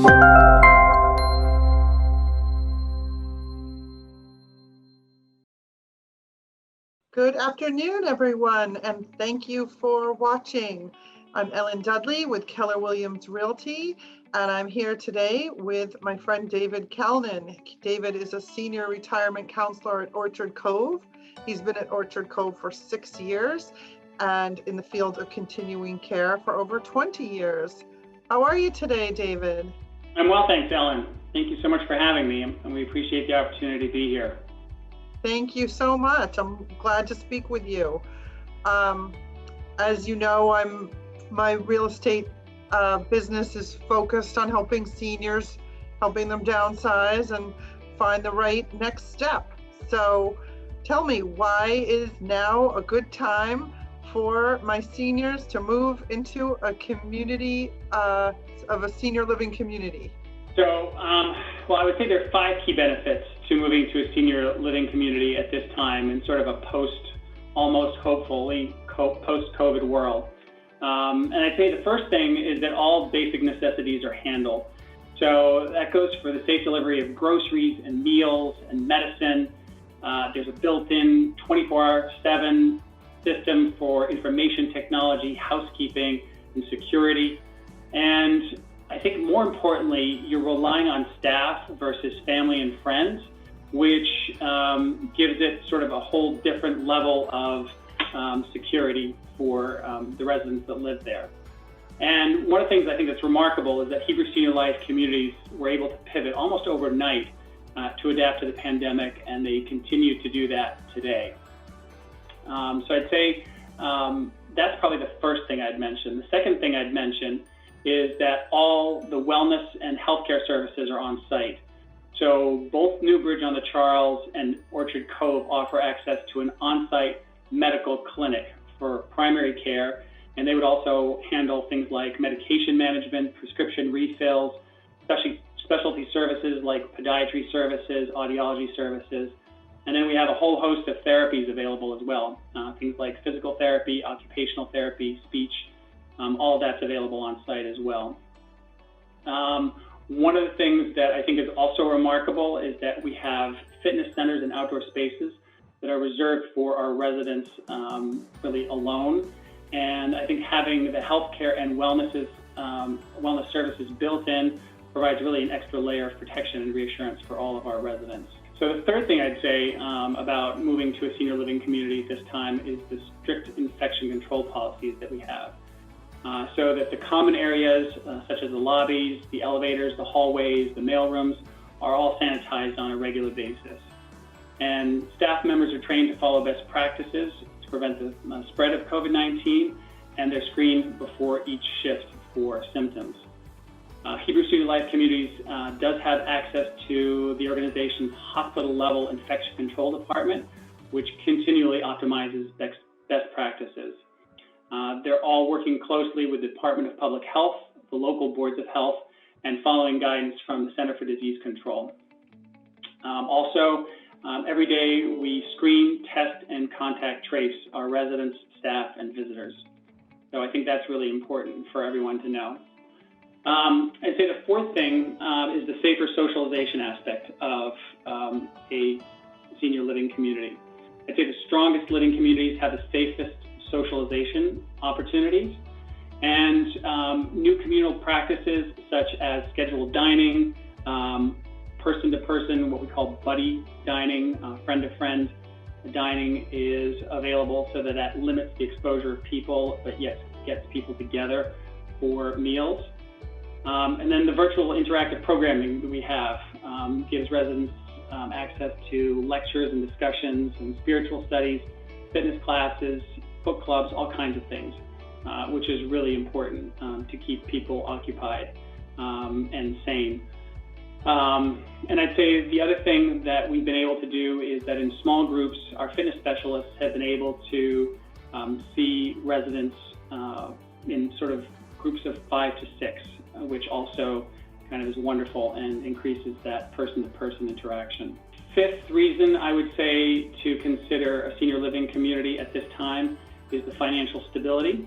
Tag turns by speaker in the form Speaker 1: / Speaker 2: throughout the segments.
Speaker 1: Good afternoon, everyone, and thank you for watching. I'm Ellen Dudley with Keller Williams Realty, and I'm here today with my friend David Calnan. David is a senior retirement counselor at Orchard Cove. He's been at Orchard Cove for 6 years and in the field of continuing care for over 20 years. How are you today, David?
Speaker 2: I'm well, thanks, Ellen. Thank you so much for having me, and we appreciate the opportunity to be here.
Speaker 1: Thank you so much. I'm glad to speak with you. As you know, my real estate business is focused on helping seniors, helping them downsize and find the right next step. So tell me, why is now a good time for my seniors to move into a community of a senior living community?
Speaker 2: So, well, I would say there are 5 key benefits to moving to a senior living community at this time in sort of a almost hopefully post-COVID world. And I'd say the first thing is that all basic necessities are handled. So that goes for the safe delivery of groceries and meals and medicine. There's a built-in 24/7 system for information technology, housekeeping, and security. And I think more importantly, you're relying on staff versus family and friends, which gives it sort of a whole different level of security for the residents that live there. And one of the things I think that's remarkable is that Hebrew Senior Life communities were able to pivot almost overnight to adapt to the pandemic, and they continue to do that today. So I'd say that's probably the first thing I'd mention. The second thing I'd mention is that all the wellness and healthcare services are on site. So both Newbridge on the Charles and Orchard Cove offer access to an on-site medical clinic for primary care, and they would also handle things like medication management, prescription refills, specialty services like podiatry services, audiology services. And then we have a whole host of therapies available as well, things like physical therapy, occupational therapy, speech. All of that's available on site as well. One of the things that I think is also remarkable is that we have fitness centers and outdoor spaces that are reserved for our residents really alone. And I think having the healthcare and wellness services built in provides really an extra layer of protection and reassurance for all of our residents. So the third thing I'd say about moving to a senior living community at this time is the strict infection control policies that we have. So that the common areas, such as the lobbies, the elevators, the hallways, the mailrooms, are all sanitized on a regular basis. And staff members are trained to follow best practices to prevent the spread of COVID-19, and they're screened before each shift for symptoms. Hebrew Senior Life Communities does have access to the organization's hospital-level infection control department, which continually optimizes best practices. They're all working closely with the Department of Public Health, the local boards of health, and following guidance from the Center for Disease Control. Every day we screen, test, and contact trace our residents, staff, and visitors. So I think that's really important for everyone to know. I'd say the fourth thing is the safer socialization aspect of a senior living community. I'd say the strongest living communities have the safest socialization opportunities, and new communal practices such as scheduled dining, person-to-person, what we call buddy dining, friend-to-friend dining is available so that limits the exposure of people, but yet gets people together for meals. And then the virtual interactive programming that we have gives residents access to lectures and discussions and spiritual studies, fitness classes, book clubs, all kinds of things, which is really important to keep people occupied and sane. And I'd say the other thing that we've been able to do is that in small groups, our fitness specialists have been able to see residents in sort of groups of 5 to 6, which also kind of is wonderful and increases that person-to-person interaction. Fifth reason I would say to consider a senior living community at this time is the financial stability.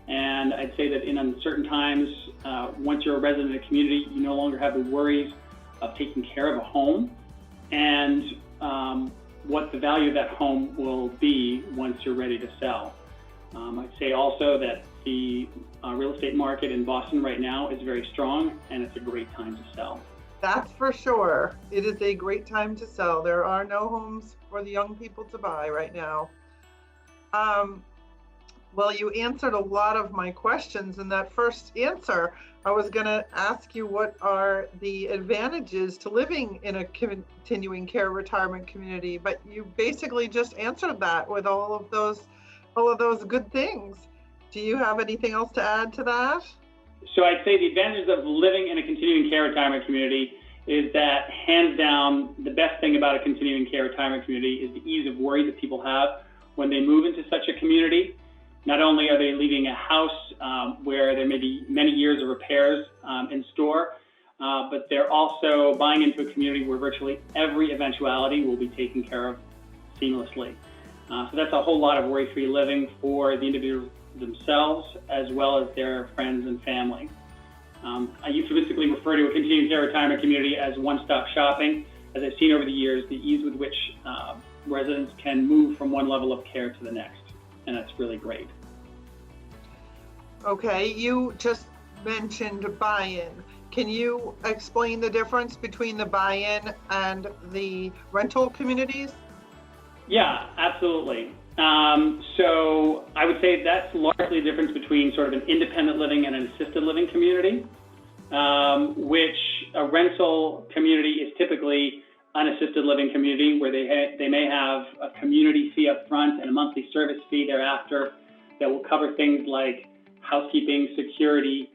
Speaker 2: And I'd say that in uncertain times, once you're a resident of the community, you no longer have the worries of taking care of a home and what the value of that home will be once you're ready to sell. I'd say also that the real estate market in Boston right now is very strong, and it's a great time to sell.
Speaker 1: That's for sure. It is a great time to sell. There are no homes for the young people to buy right now. Well, you answered a lot of my questions in that first answer. I was going to ask you what are the advantages to living in a continuing care retirement community, but you basically just answered that with all of those good things. Do you have anything else to add to that?
Speaker 2: So I'd say the advantages of living in a continuing care retirement community is that, hands down, the best thing about a continuing care retirement community is the ease of worry that people have when they move into such a community. Not only are they leaving a house where there may be many years of repairs in store, but they're also buying into a community where virtually every eventuality will be taken care of seamlessly. So that's a whole lot of worry-free living for the individuals themselves as well as their friends and family. I euphemistically refer to a continuing care retirement community as one-stop shopping. As I've seen over the years, the ease with which residents can move from one level of care to the next, and that's really great.
Speaker 1: Okay, you just mentioned buy-in. Can you explain the difference between the buy-in and the rental communities?
Speaker 2: Yeah, absolutely. So I would say that's largely the difference between sort of an independent living and an assisted living community, which a rental community is typically an assisted living community where they may have a community fee up front and a monthly service fee thereafter that will cover things like housekeeping, security,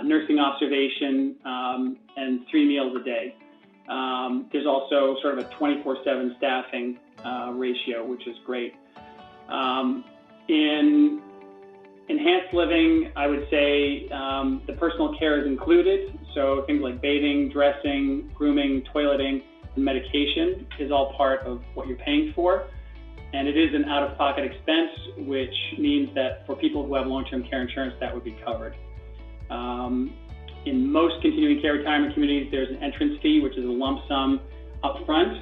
Speaker 2: nursing observation, and 3 meals a day. There's also sort of a 24/7 staffing ratio, which is great. In enhanced living, I would say the personal care is included. So things like bathing, dressing, grooming, toileting, and medication is all part of what you're paying for. And it is an out-of-pocket expense, which means that for people who have long-term care insurance, that would be covered. In most continuing care retirement communities, there's an entrance fee, which is a lump sum up front.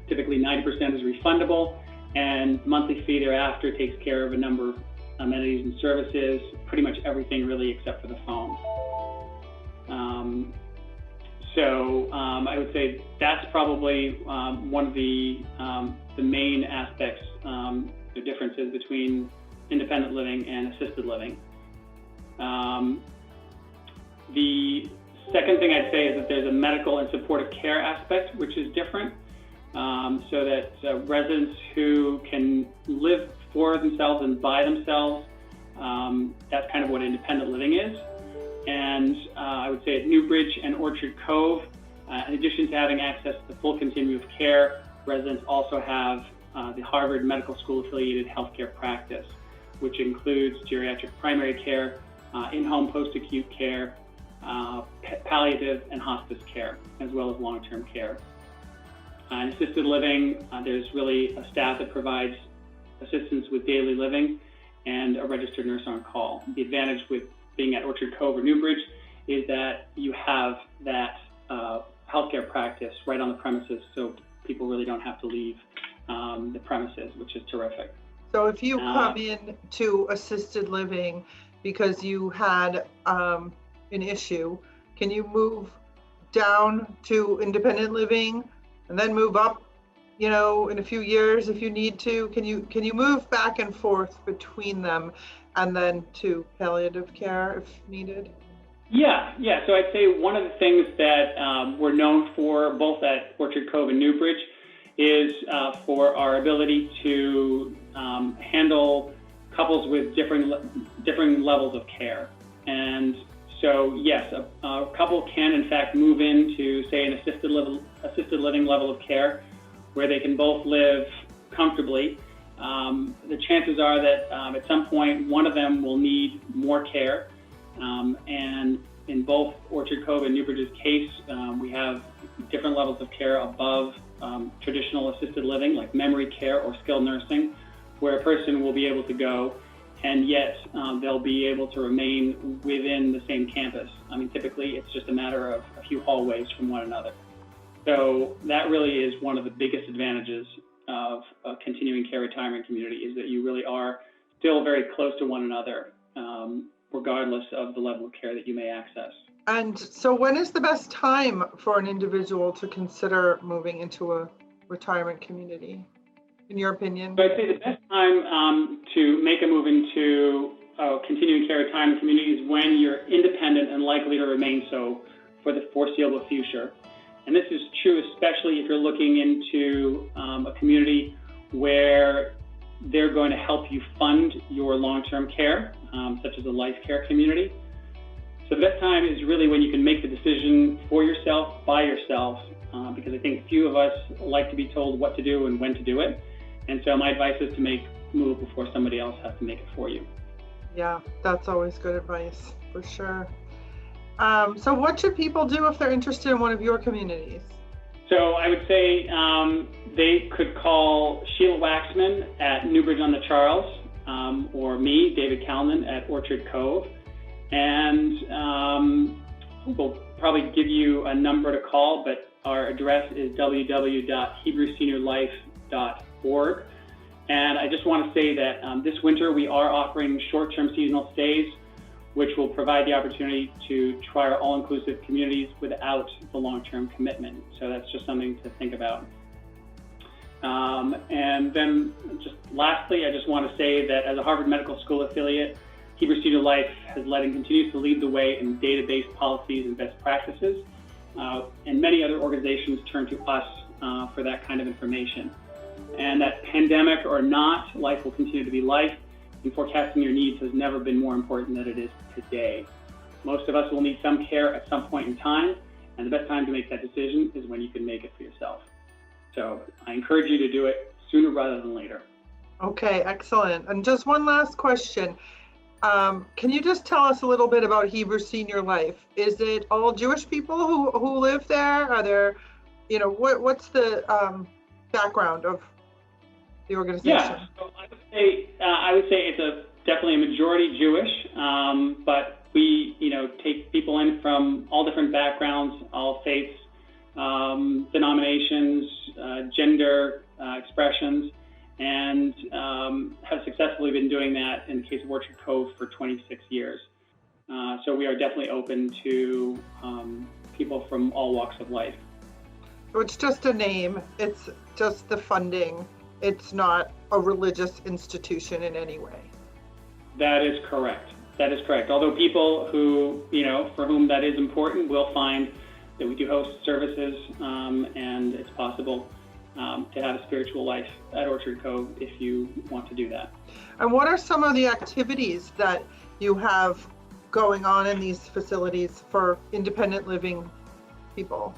Speaker 2: Typically 90% is refundable, and monthly fee thereafter takes care of a number of amenities and services, pretty much everything really except for the phone. I would say that's probably one of the main aspects, the differences between independent living and assisted living. The second thing I'd say is that there's a medical and supportive care aspect, which is different, so that residents who can live for themselves and by themselves, that's kind of what independent living is. And I would say at Newbridge and Orchard Cove, in addition to having access to the full continuum of care, residents also have the Harvard Medical School affiliated healthcare practice, which includes geriatric primary care, in-home post-acute care, palliative and hospice care, as well as long-term care. In assisted living, there's really a staff that provides assistance with daily living and a registered nurse on call. The advantage with being at Orchard Cove or Newbridge is that you have that healthcare practice right on the premises, so people really don't have to leave the premises, which is terrific.
Speaker 1: So if you come in to assisted living because you had an issue, can you move down to independent living and then move up, in a few years if you need to? Can you move back and forth between them and then to palliative care if needed?
Speaker 2: Yeah. So I'd say one of the things that we're known for both at Orchard Cove and Newbridge is for our ability to handle couples with different levels of care. And so yes, a couple can in fact move into, say, an assisted living level of care where they can both live comfortably. The chances are that at some point one of them will need more care. And in both Orchard Cove and Newbridge's case, we have different levels of care above traditional assisted living, like memory care or skilled nursing, where a person will be able to go and yet they'll be able to remain within the same campus. I mean, typically it's just a matter of a few hallways from one another. So that really is one of the biggest advantages of a continuing care retirement community, is that you really are still very close to one another, regardless of the level of care that you may access.
Speaker 1: And so when is the best time for an individual to consider moving into a retirement community, in your opinion?
Speaker 2: So I'd say the best time to make a move into a continuing care retirement community is when you're independent and likely to remain so for the foreseeable future. And this is true especially if you're looking into a community where they're going to help you fund your long-term care, such as a life care community. So the best time is really when you can make the decision for yourself, by yourself, because I think few of us like to be told what to do and when to do it. And so my advice is to make a move before somebody else has to make it for you.
Speaker 1: Yeah, that's always good advice, for sure. So what should people do if they're interested in one of your communities?
Speaker 2: So I would say they could call Sheila Waxman at Newbridge on the Charles, or me, David Calnan, at Orchard Cove. And we'll probably give you a number to call, but our address is www.hebrewseniorlife.org. And I just want to say that this winter we are offering short-term seasonal stays, which will provide the opportunity to try our all-inclusive communities without the long-term commitment. So that's just something to think about. And then just lastly, I just want to say that as a Harvard Medical School affiliate, Hebrew Senior Life has led and continues to lead the way in database policies and best practices. And many other organizations turn to us for that kind of information. And that pandemic or not, life will continue to be life, and forecasting your needs has never been more important than it is today. Most of us will need some care at some point in time, and the best time to make that decision is when you can make it for yourself. So I encourage you to do it sooner rather than later.
Speaker 1: Okay, excellent. And just one last question. Can you just tell us a little bit about Hebrew Senior Life? Is it all Jewish people who live there? Are there, what's the background of the organization?
Speaker 2: Yeah, so I would say it's definitely a majority Jewish, but we take people in from all different backgrounds, all faiths, denominations, gender expressions, and have successfully been doing that in the case of Orchard Cove for 26 years. So we are definitely open to people from all walks of life.
Speaker 1: So it's just a name, it's just the funding. It's not a religious institution in any way. That is correct.
Speaker 2: Although people who, for whom that is important will find that we do host services, and it's possible to have a spiritual life at Orchard Cove if you want to do that.
Speaker 1: And what are some of the activities that you have going on in these facilities for independent living people?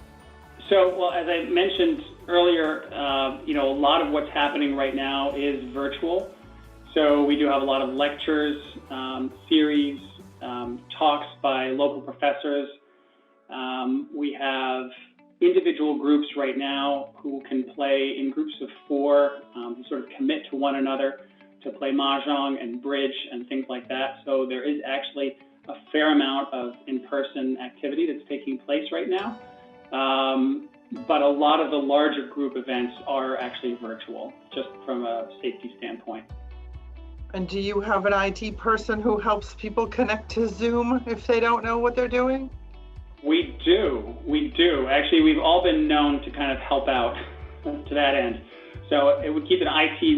Speaker 2: So, well, as I mentioned earlier, a lot of what's happening right now is virtual. So we do have a lot of lectures, series, talks by local professors. We have individual groups right now who can play in groups of 4, sort of commit to one another to play mahjong and bridge and things like that. So there is actually a fair amount of in-person activity that's taking place right now. But a lot of the larger group events are actually virtual, just from a safety standpoint.
Speaker 1: And do you have an IT person who helps people connect to Zoom if they don't know what they're doing?
Speaker 2: We do. Actually, we've all been known to kind of help out to that end. So it would keep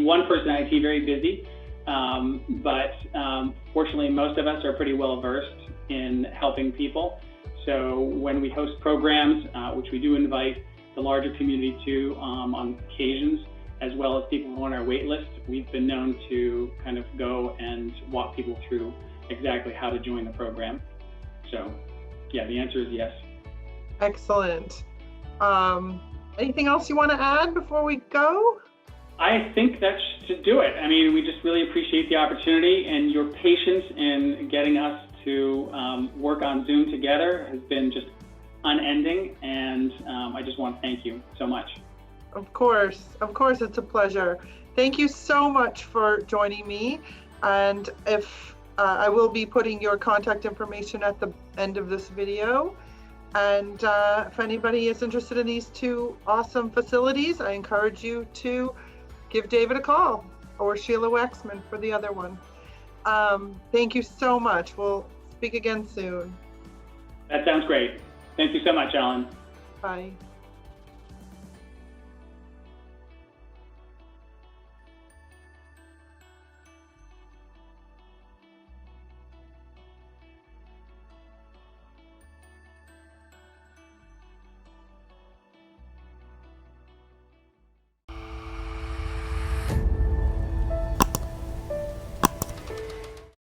Speaker 2: one person in IT very busy. But fortunately, most of us are pretty well versed in helping people. So when we host programs, which we do invite the larger community to on occasions, as well as people who are on our wait list, we've been known to kind of go and walk people through exactly how to join the program. So yeah, the answer is yes.
Speaker 1: Excellent. Anything else you want to add before we go?
Speaker 2: I think that should do it. I mean, we just really appreciate the opportunity, and your patience in getting us to work on Zoom together has been just unending, and I just want to thank you so much.
Speaker 1: Of course, it's a pleasure. Thank you so much for joining me, And if I will be putting your contact information at the end of this video. And if anybody is interested in these two awesome facilities, I encourage you to give David a call, or Sheila Waxman for the other one. Thank you so much. We'll speak again soon.
Speaker 2: That sounds great. Thank you so much, Ellen.
Speaker 1: Bye.